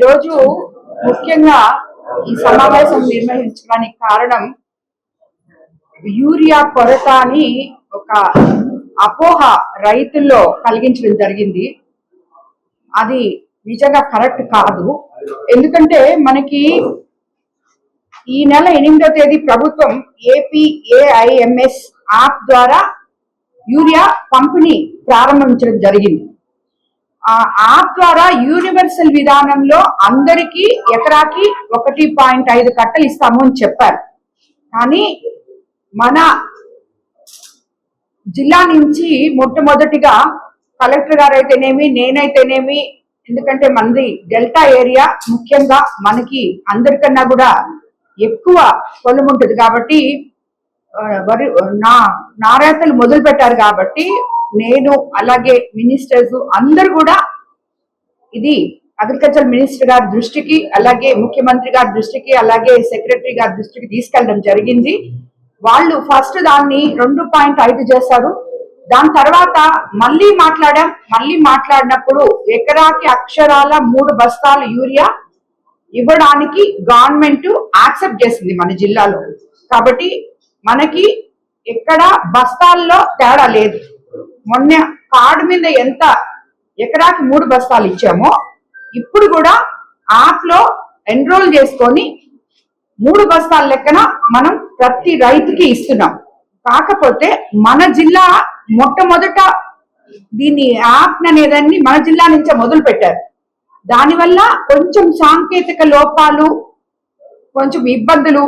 ఈరోజు ముఖ్యంగా ఈ సమావేశం నిర్వహించడానికి కారణం యూరియా కొరత అని ఒక అపోహ రైతుల్లో కలిగించడం జరిగింది. అది నిజంగా కరెక్ట్ కాదు. ఎందుకంటే మనకి ఈ నెల 8వ తేదీ ప్రభుత్వం APAIMS యాప్ ద్వారా యూరియా పంపిణీ ప్రారంభించడం జరిగింది. ఆ యాప్ ద్వారా యూనివర్సల్ విధానంలో అందరికీ ఎకరాకి 1.5 కట్టలు ఇస్తాము అని చెప్పారు. కానీ మన జిల్లా నుంచి మొట్టమొదటిగా కలెక్టర్ గారు అయితేనేమి, నేనైతేనేమి, ఎందుకంటే మనది డెల్టా ఏరియా, ముఖ్యంగా మనకి అందరికన్నా కూడా ఎక్కువ పొలం ఉంటుంది కాబట్టి నారేతలు మొదలు పెట్టారు. కాబట్టి నేను అలాగే మినిస్టర్స్ అందరు కూడా ఇది అగ్రికల్చర్ మినిస్టర్ గారి దృష్టికి, అలాగే ముఖ్యమంత్రి గారి దృష్టికి, అలాగే సెక్రటరీ గారి దృష్టికి తీసుకెళ్ళడం జరిగింది. వాళ్ళు ఫస్ట్ దాన్ని 2.5 చేశారు. దాని తర్వాత మళ్ళీ మాట్లాడినప్పుడు ఎకరాకి అక్షరాల 3 బస్తాలు యూరియా ఇవ్వడానికి గవర్నమెంట్ యాక్సెప్ట్ చేసింది మన జిల్లాలో. కాబట్టి మనకి ఎక్కడ బస్తాల్లో తేడా లేదు. మొన్న కార్డు మీద ఎంత ఎకరాకి 3 బస్తాలు ఇచ్చామో ఇప్పుడు కూడా యాప్ లో ఎన్రోల్ చేసుకొని 3 బస్తాల లెక్కన మనం ప్రతి రైతుకి ఇస్తున్నాం. కాకపోతే మన జిల్లా మొట్టమొదట దీన్ని యాప్ అనేదాన్ని మన జిల్లా నుంచే మొదలు పెట్టారు. దానివల్ల కొంచెం సాంకేతిక లోపాలు, కొంచెం ఇబ్బందులు,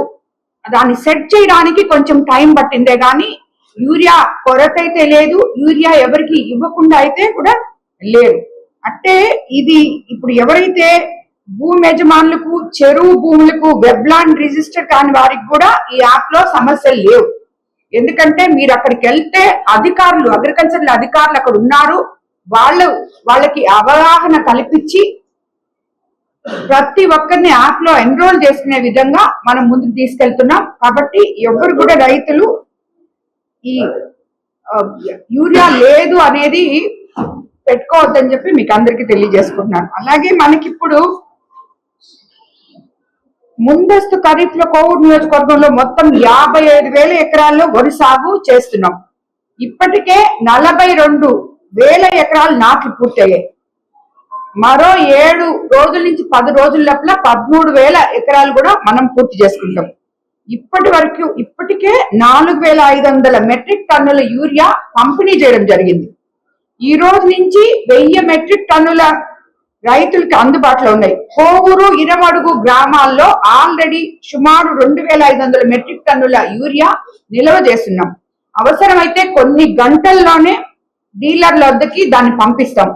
దాన్ని సెట్ చేయడానికి కొంచెం టైం పట్టిందే కానీ యూరియా కొరత అయితే లేదు, యూరియా ఎవరికి ఇవ్వకుండా అయితే కూడా లేదు. అంటే ఇది ఇప్పుడు ఎవరైతే భూమి యజమానులకు, చెరువు భూములకు వెబ్లాండ్ రిజిస్టర్ కాని వారికి కూడా ఈ యాప్ లో సమస్యలు లేవు. ఎందుకంటే మీరు అక్కడికి వెళ్తే అధికారులు, అగ్రికల్చర్ అధికారులు అక్కడ ఉన్నారు. వాళ్ళకి అవగాహన కల్పించి ప్రతి ఒక్కరిని యాప్ లో ఎన్రోల్ చేసుకునే విధంగా మనం ముందుకు తీసుకెళ్తున్నాం. కాబట్టి ఎవరు కూడా రైతులు ఈ యూరియా లేదు అనేది పెట్టుకోవద్దని చెప్పి మీకు అందరికీ తెలియజేసుకుంటున్నాను. అలాగే మనకిప్పుడు ముందస్తు ఖరీఫ్ లో కోవూరు నియోజకవర్గంలో మొత్తం 55,000 ఎకరాల్లో వరి సాగు చేస్తున్నాం. ఇప్పటికే 42,000 ఎకరాలు నాట్లు పూర్తయ్యాయి. మరో 7 రోజుల నుంచి 10 రోజుల లోపల 13,000 ఎకరాలు కూడా మనం పూర్తి చేసుకుంటాం. ఇప్పటికే 4,500 మెట్రిక్ టన్నుల యూరియా పంపిణీ చేయడం జరిగింది. ఈ రోజు నుంచి 1000 మెట్రిక్ టన్నుల రైతులకి అందుబాటులో ఉన్నాయి. కోవూరు, ఇరమడుగు గ్రామాల్లో ఆల్రెడీ సుమారు 2,500 మెట్రిక్ టన్నుల యూరియా నిల్వ చేస్తున్నాం. అవసరమైతే కొన్ని గంటల్లోనే డీలర్ల వద్దకి దాన్ని పంపిస్తాం.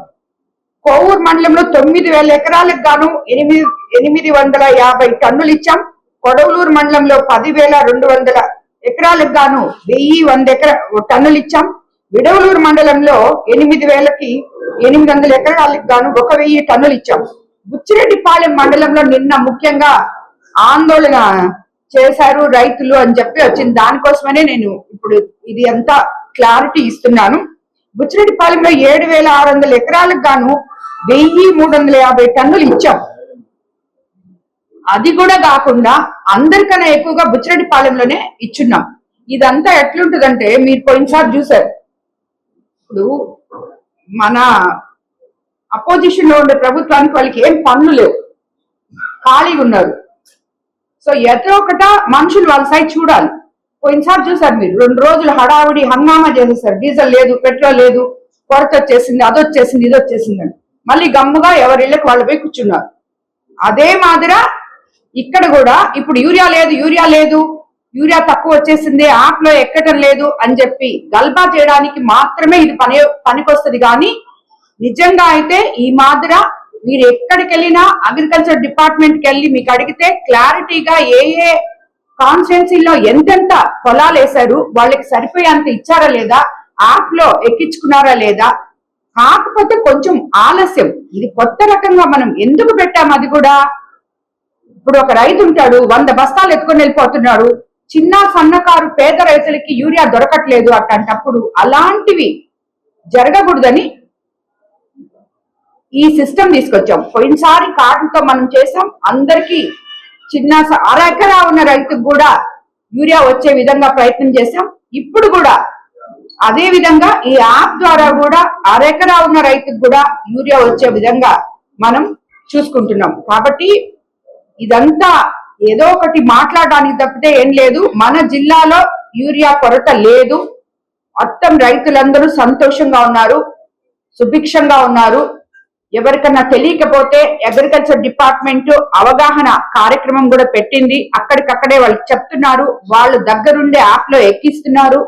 కోవూరు మండలంలో 9,000 ఎకరాలకు గాను 850 టన్నులు ఇచ్చాం. కొడవలూరు మండలంలో 10,200 ఎకరాలకు గాను 1,100 టన్నులు ఇచ్చాం. విడవలూరు మండలంలో 8,800 ఎకరాలకు గాను 1,000 టన్నులు ఇచ్చాం. బుచ్చిరెడ్డిపాలెం మండలంలో నిన్న ముఖ్యంగా ఆందోళన చేశారు రైతులు అని చెప్పి వచ్చింది. దానికోసమనే నేను ఇప్పుడు ఇది అంతా క్లారిటీ ఇస్తున్నాను. బుచ్చిరెడ్డిపాలెంలో 7,600 ఎకరాలకు గాను 1,350 టన్నులు ఇచ్చాం. అది కూడా కాకుండా అందరికన్నా ఎక్కువగా బుచ్చిరెడ్డిపాలెంలోనే ఇచ్చున్నాం. ఇదంతా ఎట్లుంటుందంటే మీరు పోయినసారి చూసారు. ఇప్పుడు మన అపోజిషన్ లో ఉండే ప్రభుత్వానికి వాళ్ళకి ఏం పనులు లేవు, ఖాళీగా ఉన్నారు. సో ఎదో ఒకట మనుషులు వాళ్ళ సైడ్ చూడాలి. పోయినసారి చూసారు మీరు, 2 రోజులు హడావుడి హంగామా చేసేసారు. డీజిల్ లేదు, పెట్రోల్ లేదు, కొరత వచ్చేసింది, అదొచ్చేసింది, ఇది వచ్చేసింది అని మళ్ళీ గమ్ముగా ఎవరిళ్ళకి వాళ్ళు పోయి కూర్చున్నారు. అదే మాదిరా ఇక్కడ కూడా ఇప్పుడు యూరియా లేదు, యూరియా తక్కువ వచ్చేసింది, యాప్ లో ఎక్కడం లేదు అని చెప్పి గల్బా చేయడానికి మాత్రమే ఇది పనికొస్తుంది. కానీ నిజంగా అయితే ఈ మాదిర మీరు ఎక్కడికి వెళ్ళినా అగ్రికల్చర్ డిపార్ట్మెంట్కి వెళ్ళి మీకు అడిగితే క్లారిటీగా ఏ కాన్స్టిట్యున్సీలో ఎంతెంత పొలాలు వేశారు, వాళ్ళకి సరిపోయేంత ఇచ్చారా లేదా, యాప్ లో ఎక్కించుకున్నారా లేదా. కాకపోతే కొంచెం ఆలస్యం. ఇది కొత్త రకంగా మనం ఎందుకు పెట్టాము అది కూడా. ఇప్పుడు ఒక రైతు ఉంటాడు, 100 బస్తాలు ఎత్తుకొని వెళ్ళిపోతున్నాడు. చిన్న సన్నకారు పేద రైతులకి యూరియా దొరకట్లేదు. అట్లాంటప్పుడు అలాంటివి జరగకూడదని ఈ సిస్టమ్ తీసుకొచ్చాం. పోయినసారి కార్డులతో మనం చేసాం, అందరికీ చిన్న అరెకరా ఉన్న రైతుకు కూడా యూరియా వచ్చే విధంగా ప్రయత్నం చేశాం. ఇప్పుడు కూడా అదే విధంగా ఈ యాప్ ద్వారా కూడా అరెకరా ఉన్న రైతుకు కూడా యూరియా వచ్చే విధంగా మనం చూసుకుంటున్నాం. కాబట్టి ఇదంతా ఏదో ఒకటి మాట్లాడడానికి తప్పితే ఏం లేదు. మన జిల్లాలో యూరియా కొరత లేదు. మొత్తం రైతులందరూ సంతోషంగా ఉన్నారు, సుభిక్షంగా ఉన్నారు. ఎవరికన్నా తెలియకపోతే అగ్రికల్చర్ డిపార్ట్మెంట్ అవగాహన కార్యక్రమం కూడా పెట్టింది. అక్కడికక్కడే వాళ్ళకి చెప్తున్నారు, వాళ్ళు దగ్గరుండే యాప్ లో ఎక్కిస్తున్నారు.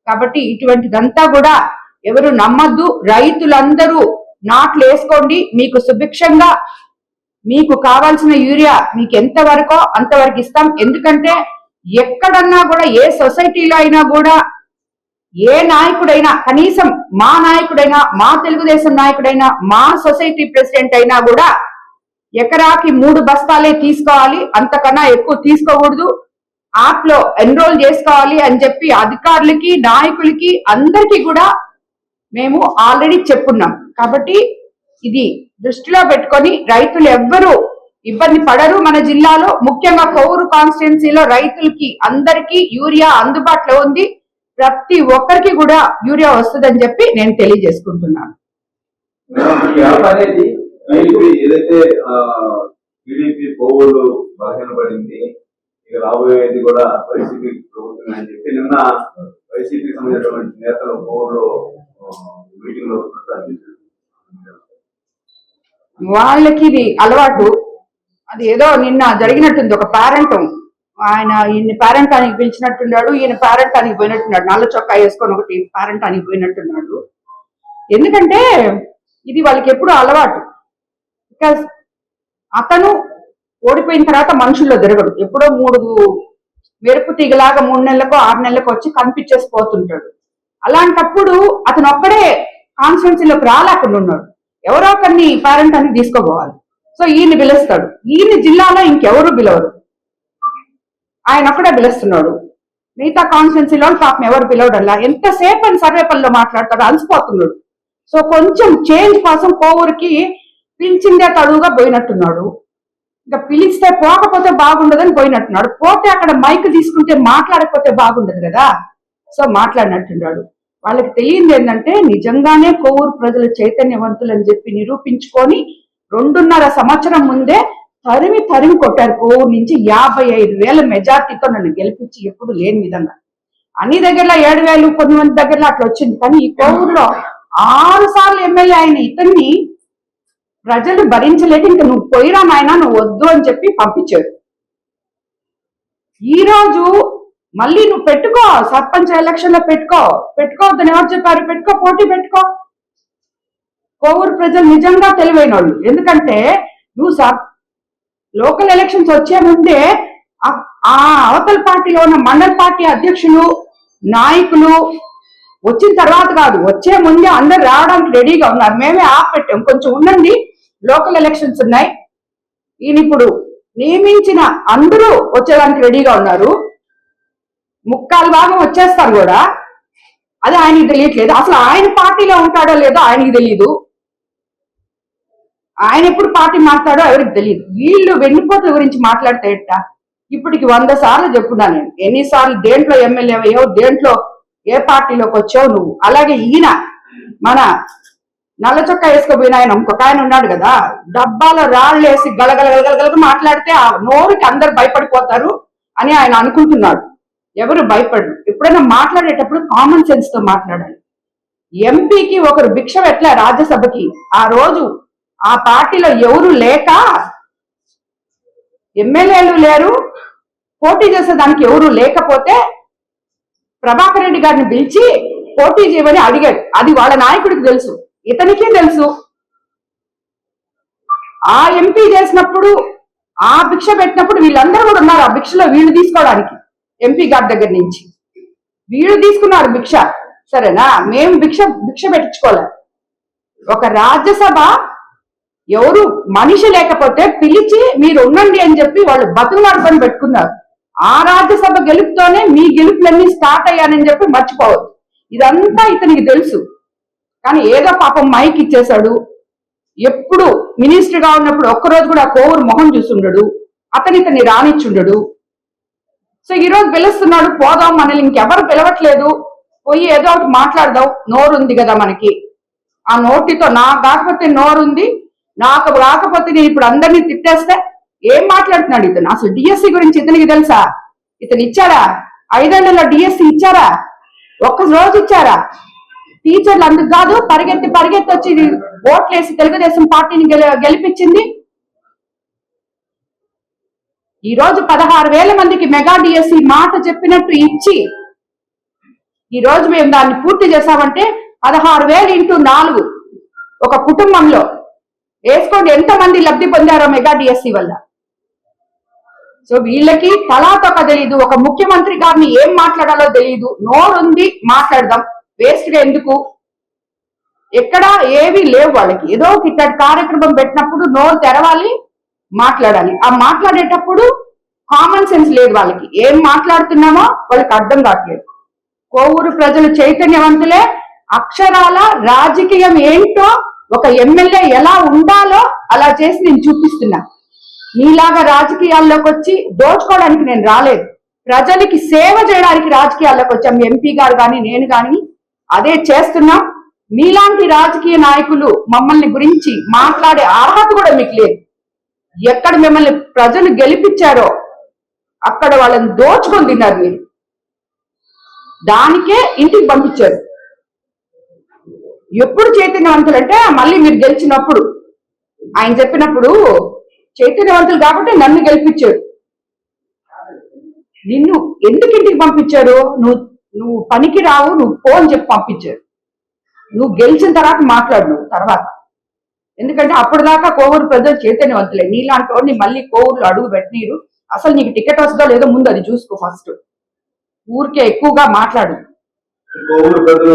కాబట్టి ఇటువంటిదంతా కూడా ఎవరు నమ్మద్దు. రైతులందరూ నాట్లు వేసుకోండి, మీకు సుభిక్షంగా మీకు కావాల్సిన యూరియా మీకు ఎంత వరకో అంతవరకు ఇస్తాం. ఎందుకంటే ఎక్కడన్నా కూడా ఏ సొసైటీలో అయినా కూడా ఏ నాయకుడైనా, కనీసం మా నాయకుడైనా, మా తెలుగుదేశం నాయకుడైనా, మా సొసైటీ ప్రెసిడెంట్ అయినా కూడా ఎకరాకి 3 బస్తాలే తీసుకోవాలి, అంతకన్నా ఎక్కువ తీసుకోకూడదు, యాప్ లో ఎన్రోల్ చేసుకోవాలి అని చెప్పి అధికారులకి, నాయకులకి, అందరికీ కూడా మేము ఆల్రెడీ చెప్పున్నాం. కాబట్టి ఇది దృష్టిలో పెట్టుకొని రైతులు ఎవ్వరూ ఇబ్బంది పడరు. మన జిల్లాలో ముఖ్యంగా కోవూరు కాన్స్టిట్యున్సీలో రైతులకి అందరికీ యూరియా అందుబాటులో ఉంది. ప్రతి ఒక్కరికి కూడా యూరియా వస్తుందని చెప్పి నేను తెలియజేసుకుంటున్నాను. ఏదైతే టీడీపీ కోవూరు బలహీనపడింది, ఇక రాబోయేది కూడా వైసీపీ ప్రభుత్వం అని చెప్పి నిన్న వైసీపీకి సంబంధించినటువంటి నేతలు కోవూరులో మీటింగ్ లో ప్రస్తావించారు. వాళ్ళకి ఇది అలవాటు. అది ఏదో నిన్న జరిగినట్టుంది. ఒక పేరెంట్ ఆయన ఈయన పేరెంటానికి పిలిచినట్టున్నాడు, ఈయన పేరెంటానికి పోయినట్టున్నాడు. నల్ల చొక్కా వేసుకొని ఒకటి పేరెంటానికి పోయినట్టున్నాడు. ఎందుకంటే ఇది వాళ్ళకి ఎప్పుడు అలవాటు. బికాస్ అతను ఓడిపోయిన తర్వాత మనుషుల్లో తిరగడు. ఎప్పుడో 3 మెరుపు తీగలాగా 3 నెలలకు 6 నెలలకు వచ్చి కనిపించేసి పోతుంటాడు. అలాంటప్పుడు అతను ఒక్కడే కాన్స్టిట్యున్సీలోకి రాలేకుండా ఉన్నాడు. ఎవరో ఒకరిని పేరెంటానికి తీసుకోపోవాలి. సో ఈయన పిలుస్తాడు. ఈయన జిల్లాలో ఇంకెవరు పిలవరు, ఆయన ఒక్కడే పిలుస్తున్నాడు. మిగతా కాన్స్టిట్యున్సీలో పాపం ఎవరు పిలవడల్లా. ఎంతసేపు అని సర్వే పనిలో మాట్లాడతాడు, అలసిపోతున్నాడు. సో కొంచెం చేంజ్ కోసం కోవూరుకి పిలిచిందే తడువుగా పోయినట్టున్నాడు. ఇంకా పిలిస్తే పోకపోతే బాగుండదని పోయినట్టున్నాడు. పోతే అక్కడ మైక్ తీసుకుంటే మాట్లాడకపోతే బాగుండదు కదా, సో మాట్లాడినట్టున్నాడు. వాళ్ళకి తెలియంది ఏంటంటే నిజంగానే కోవూరు ప్రజలు చైతన్యవంతులు అని చెప్పి నిరూపించుకొని 2.5 సంవత్సరం ముందే తరిమి కొట్టారు. కోవూరు నుంచి 55,000 మెజార్టీతో నన్ను గెలిపించి, ఎప్పుడు లేని విధంగా. అన్ని దగ్గరలో 7,000, కొన్ని మంది దగ్గరలో అట్లా వచ్చింది. కానీ ఈ కోవూరులో 6 సార్లు ఎమ్మెల్యే అయిన ఇతన్ని ప్రజలు భరించలేక ఇంకా నువ్వు పోయిరా నాయన, నువ్వు వద్దు అని చెప్పి పంపించారు. ఈ రోజు మళ్ళీ నువ్వు పెట్టుకో, సర్పంచ్ ఎలక్షన్ లో పెట్టుకోవద్దని ఎవరు చెప్పారు? పెట్టుకో, పోటీ పెట్టుకో. కోవూరు ప్రజలు నిజంగా తెలివైన వాళ్ళు. ఎందుకంటే నువ్వు లోకల్ ఎలక్షన్స్ వచ్చే ముందే ఆ అవతల పార్టీలో ఉన్న మండల పార్టీ అధ్యక్షులు, నాయకులు వచ్చిన తర్వాత కాదు, వచ్చే ముందే అందరు రావడానికి రెడీగా ఉన్నారు. మేమే పెట్టాం, కొంచెం ఉండండి, లోకల్ ఎలక్షన్స్ ఉన్నాయి. ఈయన ఇప్పుడు నియమించిన అందరూ వచ్చేదానికి రెడీగా ఉన్నారు. 3/4 భాగం వచ్చేస్తారు కూడా. అది ఆయనకి తెలియట్లేదు. అసలు ఆయన పార్టీలో ఉంటాడో లేదో ఆయనకి తెలియదు. ఆయన ఎప్పుడు పార్టీ మాట్లాడో ఎవరికి తెలియదు. వీళ్ళు వెన్నుపోట్ల గురించి మాట్లాడితే ఎట్టా? ఇప్పటికి 100 సార్లు చెప్పున్నా నేను. ఎన్నిసార్లు దేంట్లో ఎమ్మెల్యే అయ్యావు, దేంట్లో ఏ పార్టీలోకి వచ్చావు నువ్వు. అలాగే ఈయన మన నల్ల చొక్కా వేసుకోపోయిన ఆయన ఇంకొక ఆయన ఉన్నాడు కదా, డబ్బాలో రాళ్ళు వేసి గలగలగలగలగల మాట్లాడితే ఆ నోరుకి అందరు భయపడిపోతారు అని ఆయన అనుకుంటున్నాడు. ఎవరు భయపడరు. ఎప్పుడైనా మాట్లాడేటప్పుడు కామన్ సెన్స్ తో మాట్లాడాలి. ఎంపీకి ఒకరు భిక్ష పెట్టలే రాజ్యసభకి. ఆ రోజు ఆ పార్టీలో ఎవరు లేక, ఎమ్మెల్యేలు లేరు, పోటీ చేసేదానికి ఎవరు లేకపోతే ప్రభాకర్ రెడ్డి గారిని పిలిచి పోటీ చేయమని అడిగాడు. అది వాళ్ళ నాయకుడికి తెలుసు, ఇతనికి తెలుసు. ఆ ఎంపీ చేసినప్పుడు, ఆ భిక్ష పెట్టినప్పుడు వీళ్ళందరూ కూడా ఉన్నారు. ఆ భిక్షలో వీళ్ళు తీసుకోవడానికి ఎంపీ గారి దగ్గర నుంచి వీళ్ళు తీసుకున్నారు భిక్ష. సరేనా, మేము భిక్ష పెట్టించుకోలే. ఒక రాజ్యసభ ఎవరు మనిషి లేకపోతే పిలిచి మీరు ఉండండి అని చెప్పి వాళ్ళు బతుకులాడుకొని పెట్టుకున్నారు. ఆ రాజ్యసభ గెలుపుతోనే మీ గెలుపులన్నీ స్టార్ట్ అయ్యానని చెప్పి మర్చిపోవద్దు. ఇదంతా ఇతనికి తెలుసు. కానీ ఏదో పాపం మైక్ ఇచ్చేశాడు. ఎప్పుడు మినిస్టర్ గా ఉన్నప్పుడు ఒక్కరోజు కూడా కోవూరు మొహం చూసుండడు, ఇతన్ని రానిచ్చుండడు. సో ఈ రోజు పిలుస్తున్నాడు, పోదాం, మనల్ని ఇంకెవరు పిలవట్లేదు, పోయి ఏదో ఒకటి మాట్లాడదాం, నోరుంది కదా మనకి, ఆ నోటితో నాకు కాకపోతే నోరుంది, నాకు రాకపోతే నేను ఇప్పుడు అందరినీ తిట్టేస్తే ఏం మాట్లాడుతున్నాడు ఇతను? అసలు డిఎస్సి గురించి ఇతనికి తెలుసా? ఇతను ఇచ్చారా? 5 ఏళ్లలో డిఎస్సి ఇచ్చారా? ఒక్క రోజు ఇచ్చారా? టీచర్లు అందుకు కాదు పరిగెత్తి వచ్చి ఓట్లేసి తెలుగుదేశం పార్టీని గెలిపించింది. ఈ రోజు 16,000 మందికి మెగా డిఎస్సి మాట చెప్పినట్టు ఇచ్చి ఈ రోజు మేము దాన్ని పూర్తి చేశామంటే 16,000 ఇంటూ 4 ఒక కుటుంబంలో వేసుకోండి ఎంతమంది లబ్ధి పొందారో మెగా డిఎస్సి వల్ల. సో వీళ్ళకి తలాతొక తెలియదు, ఒక ముఖ్యమంత్రి గారిని ఏం మాట్లాడాలో తెలియదు. నోరుంది, మాట్లాడదాం, వేస్ట్ గా ఎందుకు? ఎక్కడా ఏవి లేవు వాళ్ళకి. ఏదో ఇట్లాంటి కార్యక్రమం పెట్టినప్పుడు నోరు తెరవాలి, మాట్లాడాలి. ఆ మాట్లాడేటప్పుడు కామన్ సెన్స్ లేదు వాళ్ళకి. ఏం మాట్లాడుతున్నామో వాళ్ళకి అర్థం కావట్లేదు. కోవూరు ప్రజలు చైతన్యవంతులే. అక్షరాల రాజకీయం ఏంటో, ఒక ఎమ్మెల్యే ఎలా ఉండాలో అలా చేసి నేను చూపిస్తున్నా. మీలాగా రాజకీయాల్లోకి వచ్చి దోచుకోవడానికి నేను రాలేదు. ప్రజలకి సేవ చేయడానికి రాజకీయాల్లోకి వచ్చాం. ఎంపీ గారు కానీ నేను కానీ అదే చేస్తున్నాం. మీలాంటి రాజకీయ నాయకులు మమ్మల్ని గురించి మాట్లాడే అర్హత కూడా మీకు లేదు. ఎక్కడ మిమ్మల్ని ప్రజలు గెలిపించారో అక్కడ వాళ్ళని దోచుకొని తిన్నారు మీరు. దానికే ఇంటికి పంపించారు. ఎప్పుడు చైతన్యవంతులు అంటే మళ్ళీ మీరు గెలిచినప్పుడు, ఆయన చెప్పినప్పుడు చైతన్యవంతులు కాబట్టి నన్ను గెలిపించారు. నిన్ను ఎందుకు ఇంటికి పంపించారు? నువ్వు పనికి రావు, నువ్వు ఫోన్ చెప్పి పంపించారు. నువ్వు గెలిచిన తర్వాత మాట్లాడు నువ్వు తర్వాత. ఎందుకంటే అప్పటిదాకా కోవూరు ప్రజలు చైతన్యవంతులే. నీలాంటి వాడిని మళ్ళీ కోవూరులో అడుగు పెట్టనీరు. అసలు నీకు టికెట్ వస్తుందో లేదో ముందు అది చూసుకో ఫస్ట్. ఊరికే ఎక్కువగా మాట్లాడు. కోవూరు ప్రజలు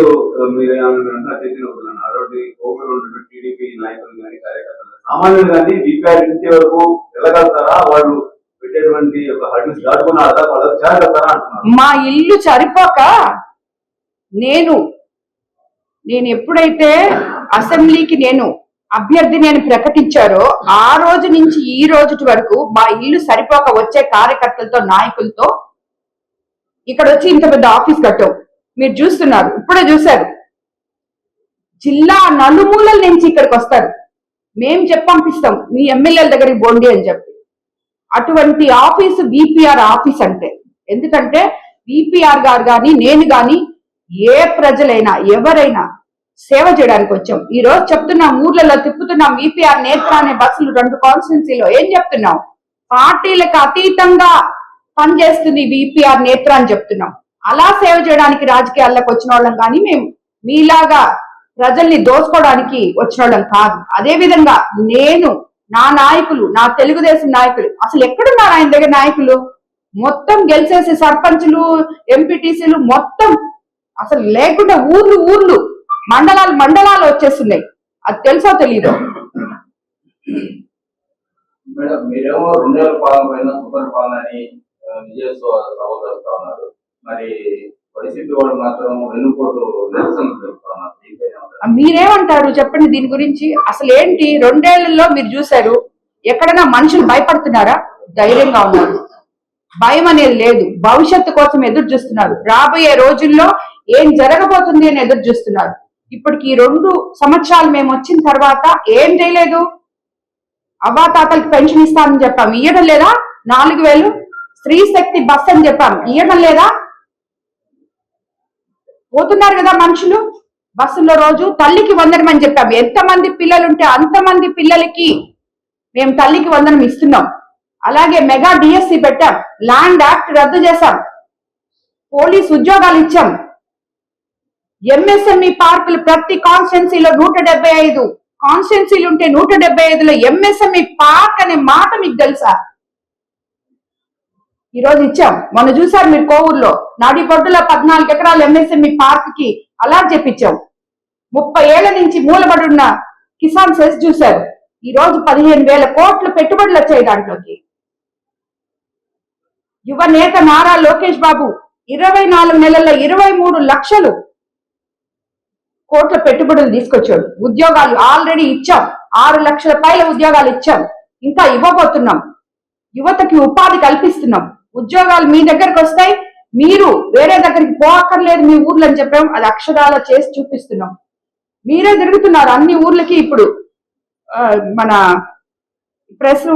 కోవూరు టీడీపీ నాయకులు కానీ కార్యకర్తలు సామాన్యులు కానీ బీపీఆర్ ఇంటి వరకు వెళ్ళగలుగుతారా? వాళ్ళు పెట్టేటువంటి హర్డిల్స్ దాటుకుని వాళ్ళకి చేరగలుగుతారా అంటున్నారు. మా ఇల్లు సరిపోక నేను ఎప్పుడైతే అసెంబ్లీకి నేను అభ్యర్థిని అని ప్రకటించారో ఆ రోజు నుంచి ఈ రోజు వరకు మా ఇల్లు సరిపోక వచ్చే కార్యకర్తలతో నాయకులతో ఇక్కడ వచ్చి ఇంత పెద్ద ఆఫీస్ కట్టాం. మీరు చూస్తున్నారు, ఇప్పుడే చూశారు. జిల్లా నలుమూలల నుంచి ఇక్కడికి వస్తారు. మేం పంపిస్తాం మీ ఎమ్మెల్యేల దగ్గరికి బోండి అని చెప్పి. అటువంటి ఆఫీసు విపిఆర్ ఆఫీస్ అంటే. ఎందుకంటే విపిఆర్ గారు కానీ నేను కానీ ఏ ప్రజలైనా ఎవరైనా సేవ చేయడానికి వచ్చాం. ఈ రోజు చెప్తున్నాం, ఊర్లలో తిప్పుతున్నాం. విపిఆర్ నేత్ర అనే బస్సులు 2 కాన్స్టిట్యున్సీలో. ఏం చెప్తున్నాం? పార్టీలకు అతీతంగా పనిచేస్తుంది విపిఆర్ నేత్ర అని చెప్తున్నాం. అలా సేవ చేయడానికి రాజకీయాల్లోకి వచ్చిన వాళ్ళం కానీ మేము మీలాగా ప్రజల్ని దోచుకోవడానికి వచ్చిన వాళ్ళం కాదు. అదే విధంగా నేను, నా నాయకులు, నా తెలుగుదేశం నాయకులు అసలు ఎక్కడున్నారు ఆయన దగ్గర నాయకులు? మొత్తం గెలిచేసి సర్పంచులు, ఎంపీటీసీలు మొత్తం అసలు లేకుండా ఊర్లు మండలాలు వచ్చేస్తున్నాయి. అది తెలుసో తెలీదు. మేడం, మీరేమో 2 ఏళ్ల పాలన పైన సూపర్ పాలన అని సహోదరుస్తా ఉన్నారు. మరి వైసీపీ వాళ్ళు మాత్రం వెన్నుపోటు నిరసనలు తెలుపుతా ఉన్నారు. మీరేమంటారు చెప్పండి దీని గురించి? అసలు ఏంటి 2 ఏళ్లలో మీరు చూశారు? ఎక్కడైనా మనుషులు భయపడుతున్నారా? ధైర్యంగా ఉన్నారు. భయం అనేది లేదు. భవిష్యత్తు కోసం ఎదురు చూస్తున్నారు. రాబోయే రోజుల్లో ఏం జరగబోతుంది అని ఎదురు చూస్తున్నారు. ఇప్పటికి 2 సంవత్సరాలు మేము వచ్చిన తర్వాత ఏం చేయలేదు. అవ్వాతాతలకి పెన్షన్ ఇస్తామని చెప్పాం, ఇయ్యడం లేదా? 4,000 స్త్రీ శక్తి బస్ అని చెప్పాం, ఇయ్యడం లేదా? పోతున్నారు కదా మనుషులు బస్సుల్లో. రోజు తల్లికి వందనం అని చెప్పాం. ఎంతమంది పిల్లలుంటే అంతమంది పిల్లలకి మేము తల్లికి వందనం ఇస్తున్నాం. అలాగే మెగా డిఎస్సి పెట్టాం. ల్యాండ్ యాక్ట్ రద్దు చేశాం. పోలీస్ ఉద్యోగాలు ఇచ్చాం. ఎంఎస్ఎంఈ పార్కులు ప్రతి కాన్స్టిట్యున్సీలో 175 కాన్స్టిట్యున్సీలు ఉంటే 175లో ఎంఎస్ఎంఈ పార్క్ అనే మాట మీకు తెలుసా? ఈ రోజు ఇచ్చాం. మొన్న చూసారు మీరు కోవూరులో నాడిపొడ్డులో 14 ఎకరాల ఎంఎస్ఎంఈ పార్క్ కి అలాట్ చెప్పించాం. 30 ఏళ్ల నుంచి మూలబడి ఉన్న కిసాన్ సెస్ చూశారు. ఈ రోజు 15,000 కోట్లు పెట్టుబడులు వచ్చాయి దాంట్లోకి. యువ నేత నారా లోకేష్ బాబు 24 నెలల్లో 23 లక్షలు కోట్ల పెట్టుబడులు తీసుకొచ్చాడు. ఉద్యోగాలు ఆల్రెడీ ఇచ్చాం, 6 లక్షల పైల ఉద్యోగాలు ఇచ్చాం, ఇంకా ఇవ్వబోతున్నాం. యువతకి ఉపాధి కల్పిస్తున్నాం. ఉద్యోగాలు మీ దగ్గరకు వస్తాయి, మీరు వేరే దగ్గరికి పోక్కర్లేదు మీ ఊర్లో అని చెప్పాం. అది అక్షరాల చేసి చూపిస్తున్నాం. మీరే తిరుగుతున్నారు అన్ని ఊర్లకి. ఇప్పుడు మన ప్రెస్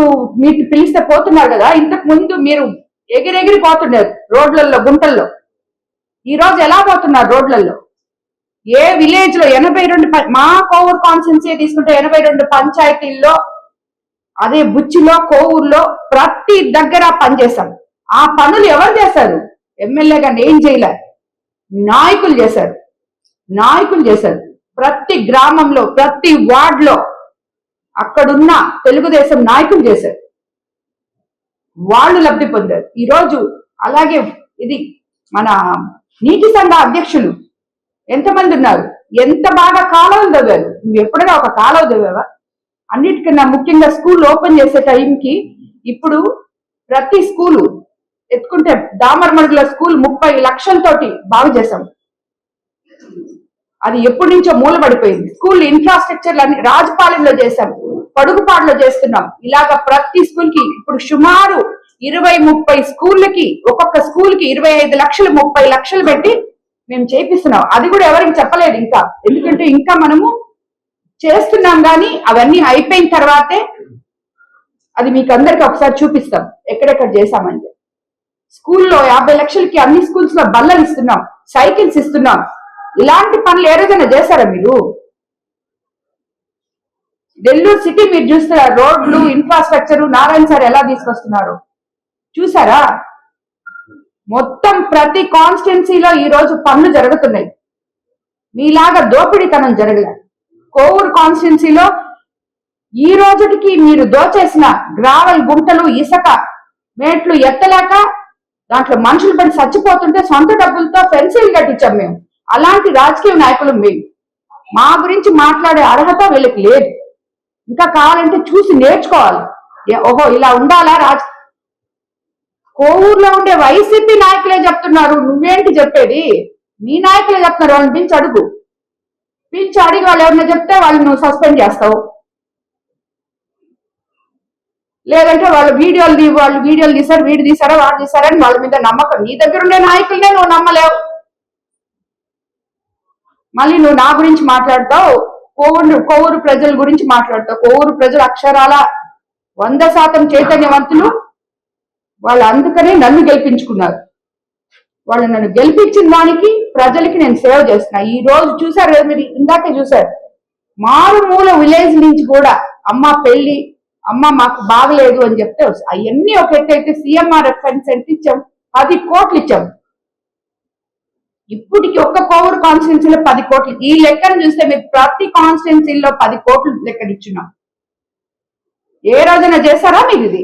మీకు పిలిస్తే పోతున్నారు కదా, ఇంతకు ముందు మీరు ఎగిరెగిరి పోతున్నారు రోడ్లలో గుంటల్లో. ఈ రోజు ఎలా పోతున్నారు రోడ్లలో? ఏ విలేజ్ లో 82 మా కోవూరు కాన్స్టిట్యున్సీ తీసుకుంటే 82 పంచాయతీల్లో, అదే బుచ్చిలో, కోవూరులో ప్రతి దగ్గర పనిచేశాం. ఆ పనులు ఎవరు చేశారు? ఎమ్మెల్యేగా నేను చేయలే, నాయకులు చేశారు. నాయకులు చేశారు. ప్రతి గ్రామంలో, ప్రతి వార్డులో అక్కడున్న తెలుగుదేశం నాయకులు చేశారు. వాళ్ళు లబ్ధి పొందారు. ఈరోజు అలాగే ఇది మన నీటి సంఘ అధ్యక్షులు ఎంతమంది ఉన్నారు? ఎంత బాగా కాలువలు తవ్వారు. నువ్వు ఎప్పుడైనా ఒక కాలువ తవ్వావా? అన్నిటికన్నా ముఖ్యంగా స్కూల్ ఓపెన్ చేసే టైంకి ఇప్పుడు ప్రతి స్కూలు ఎత్తుకుంటే దామరమడుగుల స్కూల్ 30 లక్షలతోటి బాగు చేశాం. అది ఎప్పటి నుంచో మూలపడిపోయింది. స్కూల్ ఇన్ఫ్రాస్ట్రక్చర్లు అన్ని రాజపాలెంలో చేశాం, పడుగుపాడులో చేస్తున్నాం. ఇలాగ ప్రతి స్కూల్ కి ఇప్పుడు సుమారు 20-30 స్కూళ్ళకి, ఒక్కొక్క స్కూల్ కి 25 లక్షలు 30 లక్షలు పెట్టి మేము చేపిస్తున్నాం. అది కూడా ఎవరికి చెప్పలేదు ఇంకా, ఎందుకంటే ఇంకా మనము చేస్తున్నాం. కానీ అవన్నీ అయిపోయిన తర్వాతే అది మీకు అందరికి ఒకసారి చూపిస్తాం ఎక్కడెక్కడ చేశామని. స్కూల్లో 50 లక్షలకి అన్ని స్కూల్స్ లో బల్లలు ఇస్తున్నాం, సైకిల్స్ ఇస్తున్నాం. ఇలాంటి పనులు ఏ రోజైనా చేశారా మీరు? నెల్లూరు సిటీ మీరు చూస్తారా? రోడ్లు, ఇన్ఫ్రాస్ట్రక్చర్ నారాయణ సార్ ఎలా తీసుకొస్తున్నారు చూసారా? మొత్తం ప్రతి కాన్స్టిట్యున్సీలో ఈ రోజు పనులు జరుగుతున్నాయి. మీలాగా దోపిడీతనం జరగలే. కోవూరు కాన్స్టిట్యున్సీలో ఈ రోజుకి మీరు దోచేసిన గ్రావెల్ గుంటలు, ఇసుక మేట్లు ఎత్తలేక దాంట్లో మనుషులు పడి చచ్చిపోతుంటే సొంత డబ్బులతో ఫెన్సింగ్ కట్టించాం మేము. అలాంటి రాజకీయ నాయకులు మేము. మా గురించి మాట్లాడే అర్హత వీళ్ళకి లేదు. ఇంకా కావాలంటే చూసి నేర్చుకోవాలి. ఓహో ఇలా ఉండాలా కోవూరులో ఉండే వైసీపీ నాయకులే చెప్తున్నారు, నువ్వేంటి చెప్పేది? మీ నాయకులే చెప్తున్నారు. వాళ్ళని పిలిచి అడుగు. పిలిచి అడిగి వాళ్ళు ఎవరైనా చెప్తే వాళ్ళని నువ్వు సస్పెండ్ చేస్తావు. లేదంటే వాళ్ళు వీడియోలు తీశారు, వీడు తీశారా, వాడు తీశారని వాళ్ళ మీద నమ్మకం. నీ దగ్గర ఉండే నాయకులనే నువ్వు నమ్మలేవు. మళ్ళీ నువ్వు నా గురించి మాట్లాడతావు, కోవూరు ప్రజల గురించి మాట్లాడతావు. కోవూరు ప్రజలు అక్షరాల 100% చైతన్యవంతులు. వాళ్ళు అందుకనే నన్ను గెలిపించుకున్నారు. వాళ్ళు నన్ను గెలిపించిన దానికి ప్రజలకి నేను సేవ చేస్తున్నా. ఈ రోజు చూసారు కదా మీరు, ఇందాకే చూసారు, మారుమూల విలేజ్ నుంచి కూడా అమ్మ పెళ్లి, అమ్మ మాకు బాగలేదు అని చెప్తే అవన్నీ ఒక ఎత్తైతే CMRF ఫండ్స్ ఎంత ఇచ్చాం? 10 కోట్లు ఇచ్చాం. ఇప్పటికి ఒక్క కోవూరు కాన్స్టిట్యున్సీలో 10 కోట్లు. ఈ లెక్కను చూస్తే మీరు ప్రతి కాన్స్టిట్యున్సీలో 10 కోట్లు లెక్కన ఇచ్చున్నాం. ఏ రోజైనా చేశారా మీరు ఇది?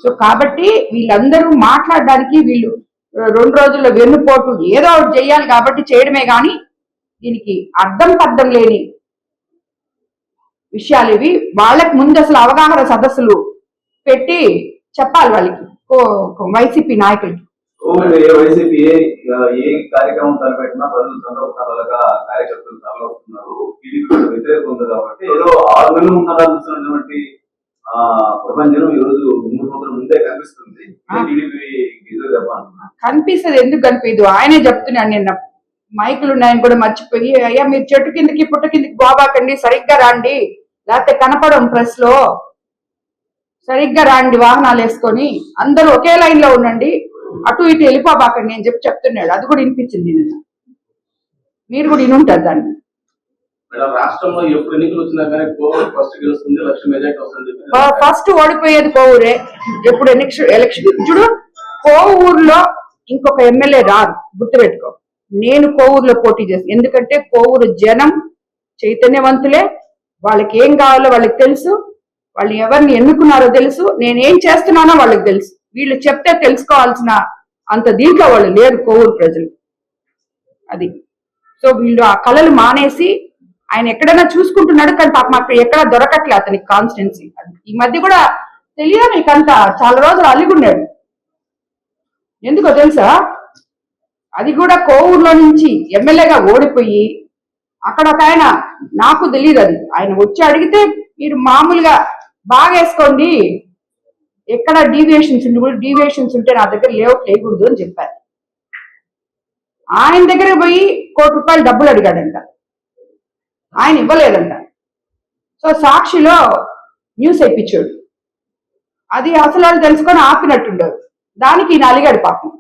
సో కాబట్టి వీళ్ళందరూ మాట్లాడడానికి వీళ్ళు 2 రోజుల్లో వెన్నుపోటు ఏదో ఒకటి చేయాలి కాబట్టి చేయడమే కానీ దీనికి అర్థం పర్థం లేని విషయాలు ఇవి. వాళ్ళకి ముందు అసలు అవగాహన సదస్సులు పెట్టి చెప్పాలి వాళ్ళకి, వైసీపీ నాయకులకి. వైసీపీ ఏ కార్యక్రమం తలపెట్టినా ప్రజలు సందర్భాలుగా కార్యకర్తలు తరలిస్తున్నారు. టీడీపీ వ్యతిరేకం ఉంది కాబట్టి ఏదో 6 నెలలు ముందర చూస్తున్నటువంటి ప్రపంచం ఈ రోజు 3 సంవత్సరాల ముందే కనిపిస్తుంది. కనిపిస్తుంది. ఎందుకు కనిపించదు? ఆయనే చెప్తున్నాను. నిన్న మైకులు ఉన్నాయని కూడా మర్చిపోయి, అయ్యా మీరు చెట్టు కిందకి పుట్ట కిందకి పోబాకండి, సరిగ్గా రాండి, లేకపోతే కనపడం ప్రెస్ లో, సరిగ్గా రాండి వాహనాలు వేసుకొని, అందరూ ఒకే లైన్ లో ఉండండి, అటు ఇటు వెళ్ళిపోబాకండి అని చెప్తున్నాడు. అది కూడా వినిపించింది. మీరు కూడా వినుంటారు దాన్ని. రాష్ట్రంలో ఎప్పుడు ఎన్నికలు వచ్చినా కానీ కోవూరు ఫస్ట్ గెలుస్తుంది, లక్ష మెజార్టీ వస్తుంది. ఫస్ట్ ఓడిపోయేది కోవూరే. ఎప్పుడు ఎలక్షన్ చూడు, కోవూరులో ఇంకొక ఎమ్మెల్యే రాదు, గుర్తుపెట్టుకో. నేను కోవూరులో పోటీ చేస్తాను. ఎందుకంటే కోవూరు జనం చైతన్యవంతులే. వాళ్ళకి ఏం కావాలో వాళ్ళకి తెలుసు, వాళ్ళు ఎవరిని ఎన్నుకున్నారో తెలుసు, నేనేం చేస్తున్నానో వాళ్ళకి తెలుసు. వీళ్ళు చెప్తే తెలుసుకోవాల్సిన అంత దీంట్లో వాళ్ళు లేరు కోవూరు ప్రజలు. అది సో వీళ్ళు ఆ కళలు మానేసి, ఆయన ఎక్కడైనా చూసుకుంటున్నాడు కానీ పాపం అక్కడ ఎక్కడ దొరకట్లే అతనికి కాన్స్టిట్యున్సీ. ఈ మధ్య కూడా తెలియదా మీకంతా? చాలా రోజులు అల్లిగున్నాడు. ఎందుకో తెలుసా? అది కూడా కోవూరులో నుంచి ఎమ్మెల్యేగా ఓడిపోయి అక్కడ ఒక ఆయన, నాకు తెలియదు అది, ఆయన వచ్చి అడిగితే మీరు మామూలుగా బాగా వేసుకోండి, ఎక్కడ డీవియేషన్స్ ఉంటే నా దగ్గర లేఅవుట్ లేకూడదు అని చెప్పారు. ఆయన దగ్గర పోయి ₹1,00,00,000 డబ్బులు అడిగాడంట, ఆయన ఇవ్వలేదంట. సో సాక్షిలో న్యూస్ వేయించాడు, అది అసలు వాళ్ళు తెలుసుకొని ఆపినట్టుండదు, దానికి ఈయన అలిగాడు పాపం.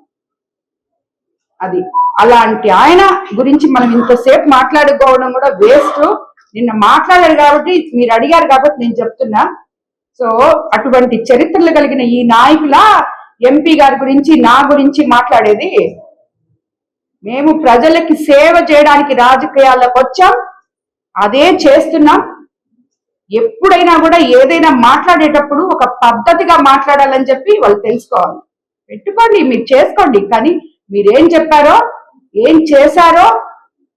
అది అలాంటి ఆయన గురించి మనం ఇంతసేపు మాట్లాడుకోవడం కూడా వేస్ట్. నిన్న మాట్లాడారు కాబట్టి, మీరు అడిగారు కాబట్టి నేను చెప్తున్నా. సో అటువంటి చరిత్రలు కలిగిన ఈ నాయకుల ఎంపీ గారి గురించి, నా గురించి మాట్లాడేది? మేము ప్రజలకి సేవ చేయడానికి రాజకీయాల్లోకి వచ్చాం, అదే చేస్తున్నాం. ఎప్పుడైనా కూడా ఏదైనా మాట్లాడేటప్పుడు ఒక పద్ధతిగా మాట్లాడాలని చెప్పి వాళ్ళు తెలుసుకోవాలి. పెట్టుకోండి, మీరు చేసుకోండి, కానీ మీరేం చెప్పారో ఏం చేశారో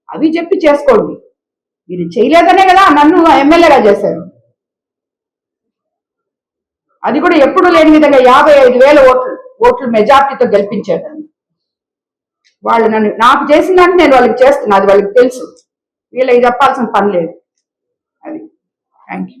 అవి చెప్పి చేసుకోండి. మీరు చేయలేదనే కదా నన్ను ఎమ్మెల్యేగా చేశారు. అది కూడా ఎప్పుడు లేని విధంగా 55,000 ఓట్లు మెజార్టీతో గెలిపించారు. వాళ్ళు నాకు చేసిన దాన్ని నేను వాళ్ళకి చేస్తున్నా, అది వాళ్ళకి తెలుసు. వీళ్ళకి చెప్పాల్సిన పని లేదు. అది థ్యాంక్ యూ.